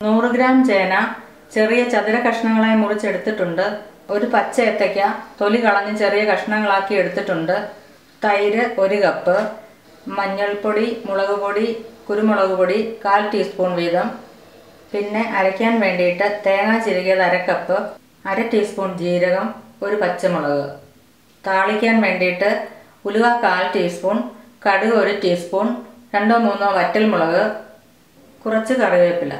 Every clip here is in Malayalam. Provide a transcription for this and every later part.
100 ഗ്രാം ചേന ചെറിയ ചതുര കഷ്ണങ്ങളായി മുറിച്ചെടുത്തിട്ടുണ്ട്. ഒരു പച്ച ഏത്തയ്ക്ക തൊലി കളഞ്ഞ് ചെറിയ കഷ്ണങ്ങളാക്കി എടുത്തിട്ടുണ്ട്. തൈര് 1 കപ്പ്, മഞ്ഞൾപ്പൊടി, മുളക് പൊടി, കുരുമുളക് പൊടി 1/4 ടീസ്പൂൺ വീതം. പിന്നെ അരയ്ക്കാൻ വേണ്ടിയിട്ട് തേങ്ങ ചിരകിയത് 1/2 കപ്പ്, 1/2 ടീസ്പൂൺ ജീരകം, 1 പച്ചമുളക്. താളിക്കാൻ വേണ്ടിയിട്ട് ഉലുവ 1/4 ടീസ്പൂൺ, കടുക് 1 ടീസ്പൂൺ, 2-3 വറ്റൽമുളക്, കുറച്ച് കറിവേപ്പില.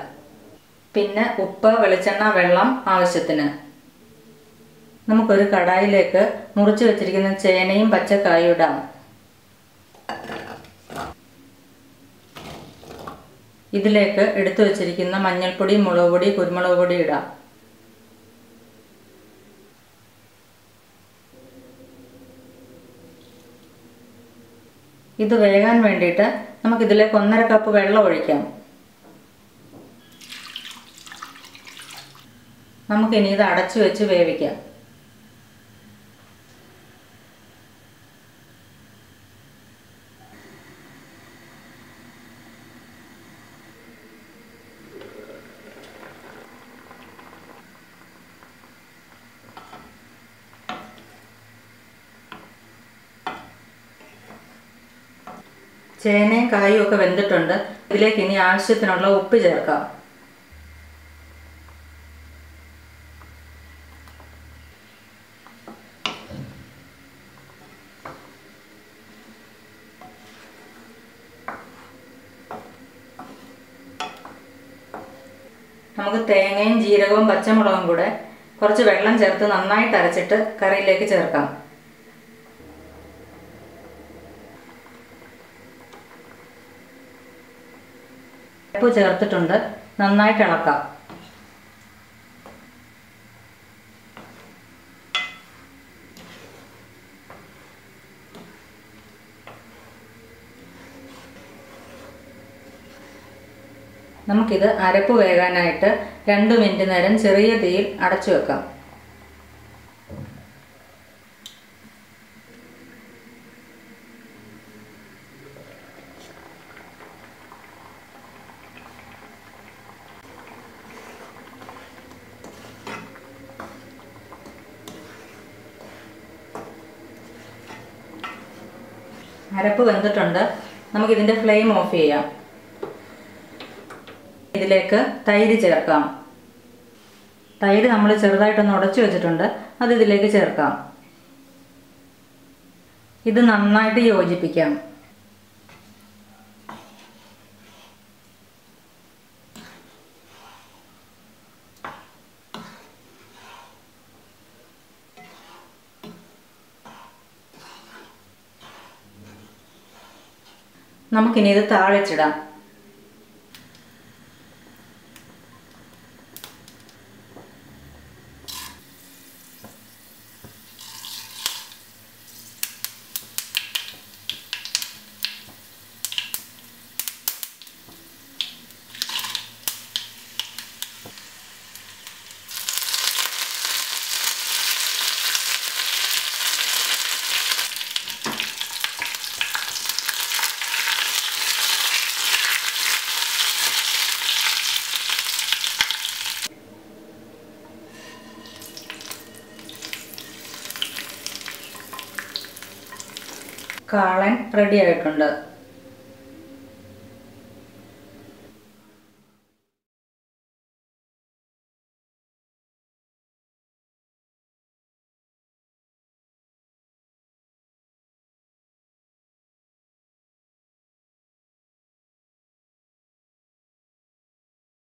പിന്നെ ഉപ്പ്, വെളിച്ചെണ്ണ, വെള്ളം ആവശ്യത്തിന്. നമുക്കൊരു കടായിലേക്ക് മുറിച്ച് വെച്ചിരിക്കുന്ന ചേനയും പച്ചക്കായും ഇടാം. ഇതിലേക്ക് എടുത്തു വെച്ചിരിക്കുന്ന മഞ്ഞൾപ്പൊടി, മുളക് പൊടി, കുരുമുളക് പൊടി ഇടാം. ഇത് വേകാൻ വേണ്ടിയിട്ട് നമുക്കിതിലേക്ക് 1.5 കപ്പ് വെള്ളം ഒഴിക്കാം. നമുക്കിനി ഇത് അടച്ചു വെച്ച് വേവിക്കാം. ചേനയും കായും ഒക്കെ വെന്തിട്ടുണ്ട്. ഇതിലേക്ക് ഇനി ആവശ്യത്തിനുള്ള ഉപ്പ് ചേർക്കാം. നമുക്ക് തേങ്ങയും ജീരകവും പച്ചമുളകും കൂടെ കുറച്ച് വെള്ളം ചേർത്ത് നന്നായിട്ട് അരച്ചിട്ട് കറിയിലേക്ക് ചേർക്കാം. ഉപ്പ് ചേർത്തിട്ടുണ്ട്. നന്നായിട്ട് ഇളക്കാം. നമുക്കിത് അരപ്പ് വേകാനായിട്ട് 2 മിനിറ്റ് നേരം ചെറിയ തീയിൽ അടച്ചു വെക്കാം. അരപ്പ് വെന്തിട്ടുണ്ട്. നമുക്കിതിൻ്റെ ഫ്ലെയിം ഓഫ് ചെയ്യാം. ഇതിലേക്ക് തൈര് ചേർക്കാം. തൈര് നമ്മൾ ചെറുതായിട്ടൊന്ന് ഉടച്ചു വെച്ചിട്ടുണ്ട്. അത് ഇതിലേക്ക് ചേർക്കാം. ഇത് നന്നായിട്ട് യോജിപ്പിക്കാം. നമുക്കിനി ഇത് താളിച്ചിടാം. കാളൻ റെഡി ആയിട്ടുണ്ട്.